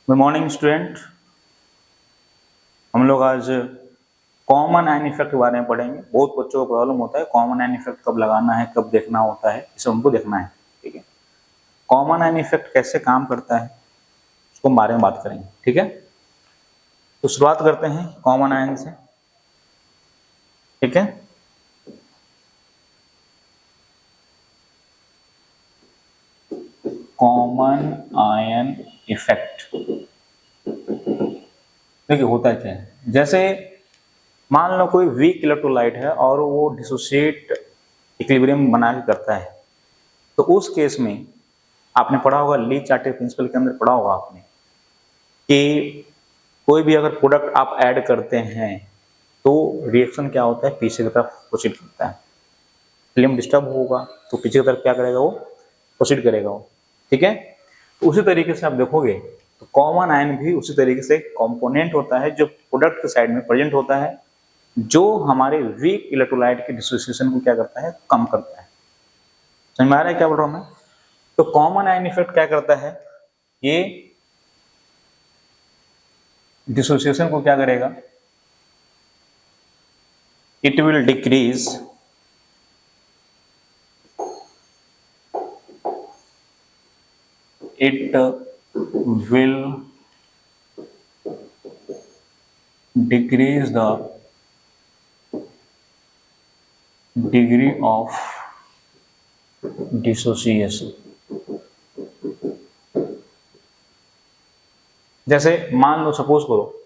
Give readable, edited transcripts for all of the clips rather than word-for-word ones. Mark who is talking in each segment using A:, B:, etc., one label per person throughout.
A: Good morning student. हम लोग आज कॉमन आयन इफेक्ट के बारे में पढ़ेंगे। बहुत बच्चों को प्रॉब्लम होता है कॉमन आयन इफेक्ट कब लगाना है, कब देखना होता है, इसे हमको देखना है। ठीक है, कॉमन आयन इफेक्ट कैसे काम करता है उसको बारे में बात करेंगे। ठीक है, तो शुरुआत करते हैं कॉमन आयन से। ठीक है, कॉमन आयन इफेक्ट देखिए होता क्या है। जैसे मान लो कोई वीक इलेक्ट्रोलाइट है और वो डिसोसिएट इक्विलिब्रियम बना के करता है, तो उस केस में आपने पढ़ा होगा, ली चार्टे प्रिंसिपल के अंदर पढ़ा होगा आपने कि कोई भी अगर प्रोडक्ट आप ऐड करते हैं तो रिएक्शन क्या होता है, पीछे की तरफ प्रोसीड करता है। फिल्म डिस्टर्ब होगा तो पीछे की तरफ क्या करेगा, वो प्रोसीड करेगा वो। ठीक है, तो उसी तरीके से आप देखोगे तो कॉमन आयन भी उसी तरीके से कंपोनेंट होता है जो प्रोडक्ट के साइड में प्रेजेंट होता है, जो हमारे वीक इलेक्ट्रोलाइट के डिसोसिएशन को क्या करता है, कम करता है। समझ में आ रहा है क्या बोल रहा हूं मैं? तो कॉमन आयन इफेक्ट क्या करता है, ये डिसोसिएशन को क्या करेगा, it will decrease it will decrease the degree of dissociation। जैसे मान लो, सपोज करो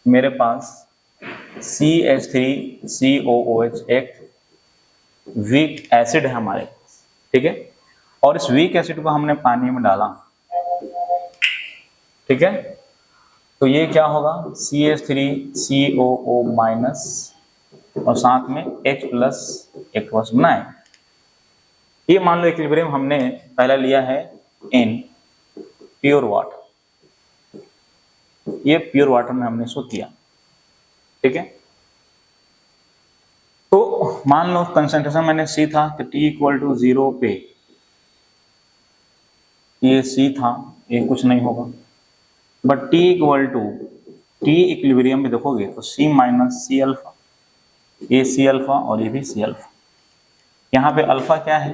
A: मेरे पास CH3COOH एक वीक एसिड है हमारे पास। ठीक है, और इस वीक एसिड को हमने पानी में डाला। ठीक है, तो ये क्या होगा, CH3COO माइनस और साथ में H प्लस एक्वस बनाए। ये मान लो इक्विलिब्रियम हमने पहला लिया है इन प्योर वाटर, ये प्योर वाटर में हमने इसको किया। ठीक है, तो मान लो कंसंट्रेशन मैंने C था तो T इक्वल टू 0 पे ये C था, ये कुछ नहीं होगा। But T equal to T equilibrium में देखोगे तो C माइनस सी अल्फा, ये C अल्फा और ये भी C अल्फा। यहाँ पे अल्फा क्या है,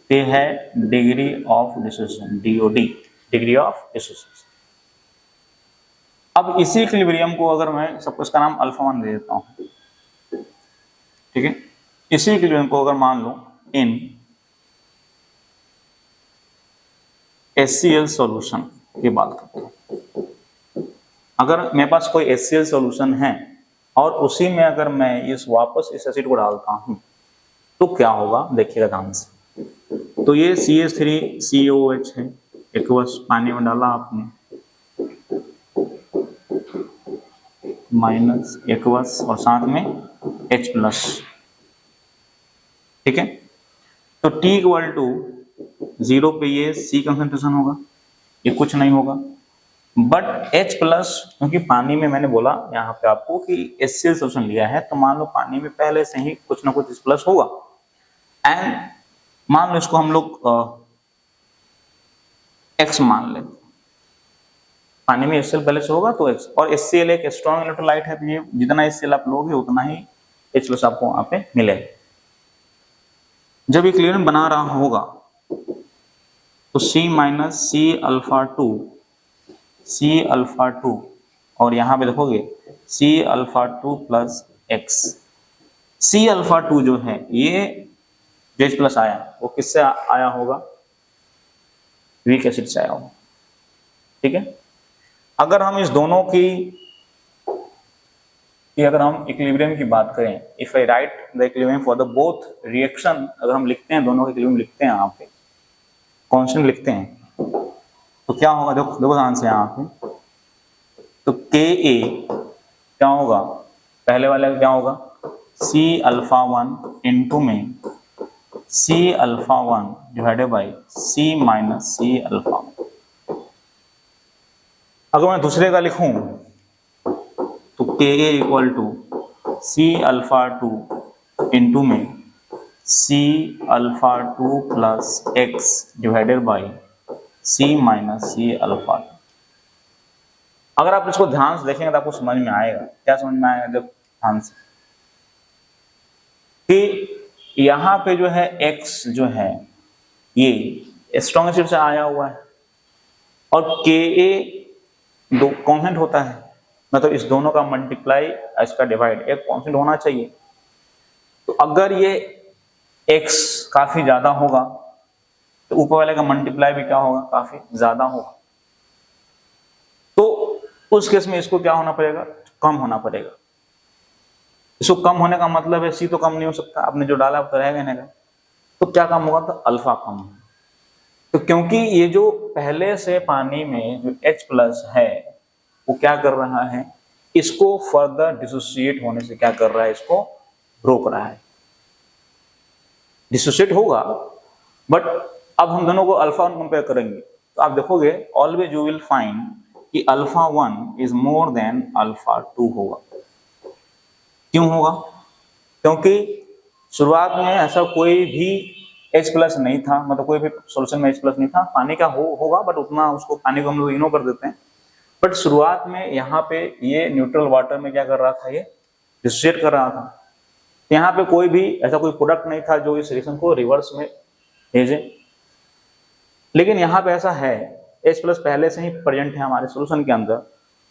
A: ये है degree of dissociation, DOD, degree of dissociation. अब इसी इक्विलिब्रियम को अगर मैं सबको इसका नाम अल्फा मान दे देता हूं। ठीक है, इसी इक्विलिब्रियम को अगर मान लो इन HCl सॉल्यूशन की बात करते हैं। अगर मेरे पास कोई HCl सॉल्यूशन है और उसी में अगर मैं इस वापस इस एसिड को डालता हूं तो क्या होगा, देखिएगा ध्यान से। तो ये CH3COOH है, एक्वस पानी में डाला आपने, माइनस एक्वस और साथ में H प्लस। ठीक है, तो T इक्वल टू 0 पे ये C कंसंट्रेशन होगा, ये कुछ नहीं होगा। बट H प्लस, क्योंकि पानी में मैंने बोला यहाँ पे आपको कि HCl सॉल्यूशन लिया है, तो मान लो पानी में पहले से ही कुछ ना कुछ H प्लस होगा। एंड मान लो इसको हम लोग X मान लेते, पानी में HCl पहले से होगा तो X, और HCl एक स्ट्रॉन्ग इलेक्ट्रोलाइट है, तो ये जितना HCl आप लोगे उतना ही H प्लस आपको वहां पे मिलेगा। जब इक्विलिब्रियम बना रहा होगा तो C minus C alpha two और यहाँ पे देखोगे C∝2 प्लस एक्स। C∝2 जो है ये जो H प्लस आया वो किससे आया होगा, वीक एसिड से आया होगा। ठीक है, अगर हम इस दोनों की अगर हम इक्विलिब्रियम की बात करें, if I right the equilibrium for the both reaction, अगर हम लिखते हैं दोनों का इक्विलिब्रियम लिखते हैं, यहाँ पे कांस्टेंट लिखते हैं तो क्या होगा, देखो ध्यान से यहाँ पे, तो Ka क्या होगा, पहले वाले का क्या होगा, C∝1 इंटू में C∝1 divided by C minus C∝1। अगर मैं दूसरे का लिखूं तो Ka equal to C∝2 into में C∝2 plus x divided by C minus C∝2। अगर आप इसको ध्यान से देखेंगे तो आपको समझ में आएगा। क्या समझ में आएगा? जब ध्यान से कि यहाँ पे जो है x जो है ये स्ट्रॉन्ग एसिड से आया हुआ है और Ka दो कांस्टेंट होता है, मतलब इस दोनों का मल्टीप्लाई इसका डिवाइड एक कांस्टेंट होना चाहिए। तो अगर ये x काफी ज्यादा होगा तो ऊपर वाले का मल्टीप्लाई भी क्या होगा? काफी ज्यादा होगा। तो उस केस में इसको क्या होना पड़ेगा? कम होना पड़ेगा। इसको कम होने का मतलब है C तो कम नहीं हो सकता, आपने जो डाला तो रहेगा नहीं। तो क्या कम होगा? तो अल्फा कम होगा। तो क्योंकि ये जो पहले से पानी में जो H प्लस है वो क्या कर रहा है? इसको फर्दर डिसोसिएट होने से क्या कर रहा है? इसको रोक रहा है। डिसोसिएट होगा, बट अब हम दोनों को अल्फा 1 कंपेयर करेंगे तो आप देखोगे ऑलवेज यू विल फाइंड कि alpha 1 is more than alpha 2 होगा। क्यों होगा? क्योंकि शुरुआत में ऐसा कोई भी H प्लस नहीं था, मतलब कोई भी सॉल्यूशन में H प्लस नहीं था। पानी का होगा बट उतना उसको पानी को हम लोग इग्नोर कर देते हैं। बट शुरुआत में यहाँ पे ये न्यूट्रल वाटर में क्या कर रहा था? ये डिसोसिएट कर रहा था। यहाँ पे कोई भी ऐसा कोई प्रोडक्ट नहीं था जो इस रिएक्शन को रिवर्स में भेजे। लेकिन यहाँ पे ऐसा है, H प्लस पहले से ही प्रेजेंट है हमारे सॉल्यूशन के अंदर,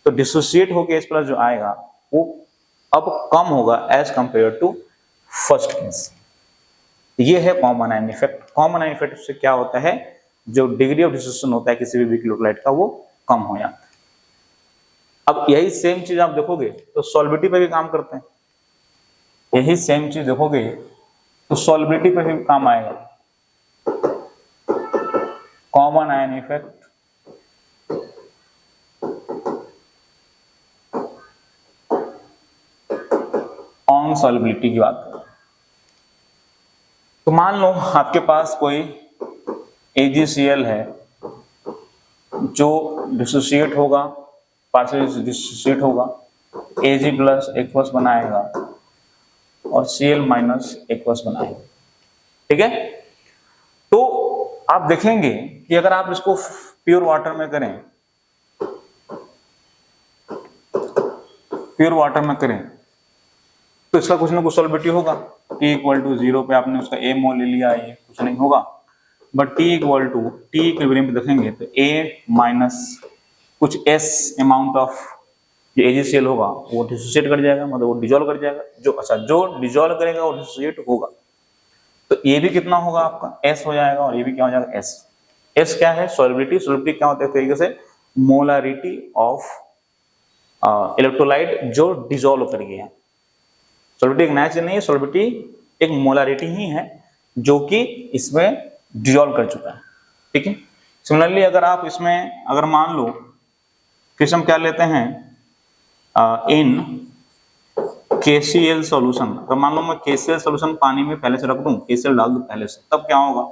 A: तो डिसोसिएट होकर H प्लस जो आएगा वो अब कम होगा as compare to first case. ये है common ion effect. Common ion effect से क्या होता है? जो डिग्री ऑफ डिसोसिएशन होता है किसी भी वीक इलेक्ट्रोलाइट का वो कम हो जाता है। अब यही सेम चीज आप देखोगे तो सॉल्बिलिटी पे भी काम करते हैं। यही सेम चीज देखोगे तो सॉल्बिलिटी पे भी काम आएगा। कॉमन आयन इफेक्ट ऑन सॉल्बिलिटी की बात करें तो मान लो आपके पास कोई AgCl है जो डिसोसिएट होगा, पार्शियली डिसोसिएट होगा, Ag प्लस एक्वस बनाएगा और Cl माइनस एक्वस बनाएगा। ठीक है? तो आप देखेंगे कि अगर आप इसको प्योर वाटर में करें, प्योर वाटर में करें तो इसका कुछ ना कुछ सॉल्बिलिटी होगा। T इक्वल टू 0 पे आपने उसका A मोल ले लिया, ये कुछ नहीं होगा। But T equal to T equilibrium पे देखेंगे तो A माइनस कुछ S अमाउंट ऑफ जो AgCl होगा वो डिसोसिएट कर जाएगा, मतलब वो डिजोल्व कर जाएगा। जो डिजोल्व करेगा वो डिसोसिएट होगा। तो ये भी कितना होगा? आपका S हो जाएगा और ये भी क्या हो जाएगा? S। S क्या है? सॉल्बिलिटी। सॉल्बिलिटी क्या होता है? तरीके से मोलारिटी ऑफ इलेक्ट्रोलाइट जो डिजोल्व कर गया है। सॉल्बिलिटी एक नया चीज नहीं है, सॉल्बिलिटी एक मोलारिटी ही है जो कि इसमें डिजोल्व कर चुका है। ठीक है? सिमिलरली अगर आप इसमें अगर मान लो फिर हम क्या लेते हैं इन KCl सॉल्यूशन, तो मान लो मैं KCl सॉल्यूशन पानी में पहले से रख दूं, KCl डाल दूं पहले से, तब क्या होगा?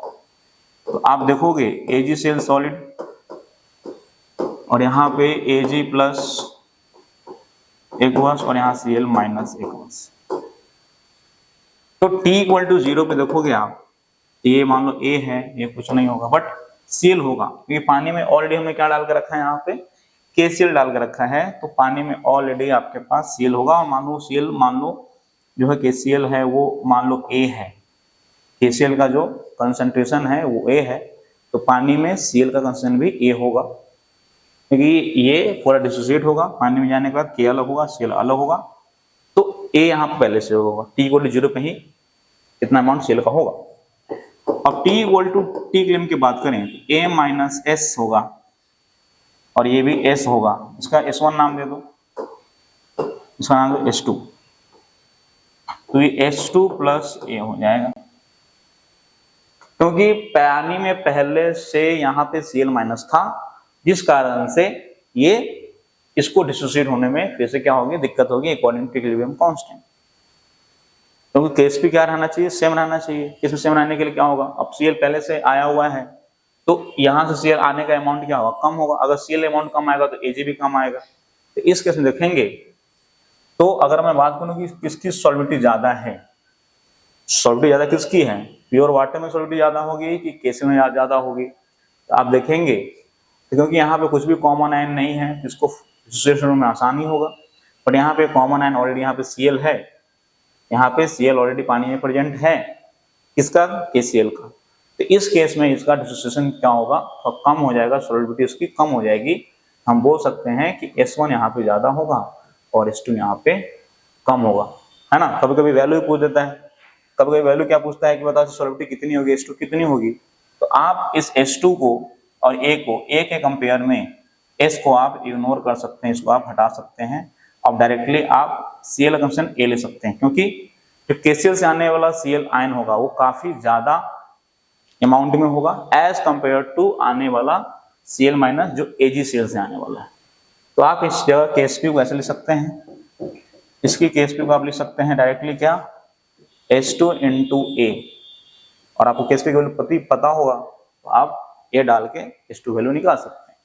A: तो आप देखोगे AgCl सॉलिड और यहाँ पे Ag प्लस एक्वस और यहाँ Cl माइनस एक्वस। तो T इक्वल टू 0 पे देखोगे आप, ये मान लो A है, ये कुछ नहीं होगा बट Cl होगा, क्योंकि पानी में ऑलरेडी हमने क्या डाल के रखा है? यहाँ पे KCl डाल के रखा है। तो पानी में ऑलरेडी आपके पास Cl होगा और मान लो Cl जो है KCl है वो मान लो A है, KCl का जो कंसंट्रेशन है वो A है, तो पानी में Cl का कंसंट्रेशन भी A होगा, क्योंकि ये पूरा डिसोसिएट होगा। पानी में जाने के बाद K अलग होगा, Cl अलग होगा, तो A यहाँ पे पहले से होगा। T इक्वल टू 0 पे ही इतना अमाउंट Cl का होगा। अब T equal to T claim की बात करें तो A माइनस S होगा और ये भी S होगा। इसका S1 नाम दे दो, इसका नाम दो S2, तो ये S2 प्लस A हो जाएगा, क्योंकि पानी में पहले से यहाँ पे Cl माइनस था, जिस कारण से ये इसको डिसोसिएट होने में फिर से क्या होगी? दिक्कत होगी अकॉर्डिंग टू इक्विलिब्रियम कांस्टेंट। क्योंकि केस भी क्या रहना चाहिए? सेम रहना चाहिए। इसमें सेम रहने के लिए क्या होगा? अब Cl पहले से आया हुआ है तो यहाँ से Cl आने का अमाउंट क्या होगा? कम होगा। अगर Cl अमाउंट कम आएगा तो Ag भी कम आएगा। तो इस केस में देखेंगे तो अगर मैं बात करूँ कि किसकी सॉल्बिलिटी ज्यादा है, सॉल्बिलिटी ज्यादा किसकी है? प्योर वाटर में सॉल्बिलिटी ज्यादा होगी कि KCl में ज्यादा होगी? तो आप देखेंगे तो क्योंकि यहाँ पे कुछ भी कॉमन आयन नहीं है इसको डिसोसिएशन में आसानी होगा, बट यहाँ पे कॉमन आयन ऑलरेडी यहाँ पे Cl है, यहाँ पे Cl ऑलरेडी पानी में प्रेजेंट है, किसका, KCl का। तो इस केस में इसका डिसोसिएशन क्या होगा, तो कम हो जाएगा, सॉल्युबिलिटी उसकी कम हो जाएगी। हम बोल सकते हैं कि S1 यहाँ पे ज्यादा होगा और S2 यहाँ पे कम होगा, है ना। कभी कभी वैल्यू पूछ देता है, कभी कभी वैल्यू क्या पूछता है कि बताओ सॉल्युबिलिटी कितनी होगी, S2 कितनी होगी। तो आप इस S2 को और A को, A के कंपेयर में S को आप इग्नोर कर सकते हैं, इसको आप हटा सकते हैं, अब डायरेक्टली आप Cl का फंक्शन A ले सकते हैं, क्योंकि जो KCl से आने वाला Cl आयन होगा वो काफी ज्यादा अमाउंट में होगा एज कंपेयर टू आने वाला Cl माइनस जो AgCl से आने वाला है। तो आप इस जगह KSP को ऐसे लिख सकते हैं, इसकी KSP को आप लिख सकते हैं डायरेक्टली क्या, S2 into A, और आपको KSP की वैल्यू पता होगा तो आप A डाल के S2 वैल्यू निकाल सकते हैं।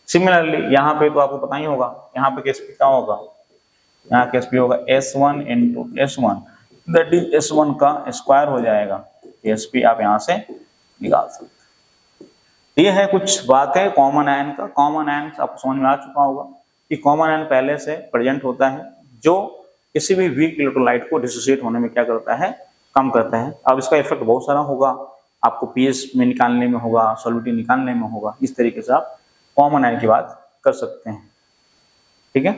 A: सिमिलरली यहाँ पे तो आपको पता ही होगा, यहाँ पे KSP क्या होगा, यहाँ KSP होगा S1 into S1, that is S1 का स्क्वायर हो जाएगा, KSP आप यहाँ से निकाल सकते हैं। ये है कुछ बातें कॉमन आयन का। कॉमन आयन आपको समझ में आ चुका होगा कि कॉमन आयन पहले से प्रेजेंट होता है जो किसी भी वीक इलेक्ट्रोलाइट को डिसोसिएट होने में क्या करता है, कम करता है। अब इसका इफेक्ट बहुत सारा होगा, आपको पीएच में निकालने में होगा, सॉल्युबिलिटी निकालने में होगा, इस तरीके से आप कॉमन आयन की बात कर सकते हैं। ठीक है।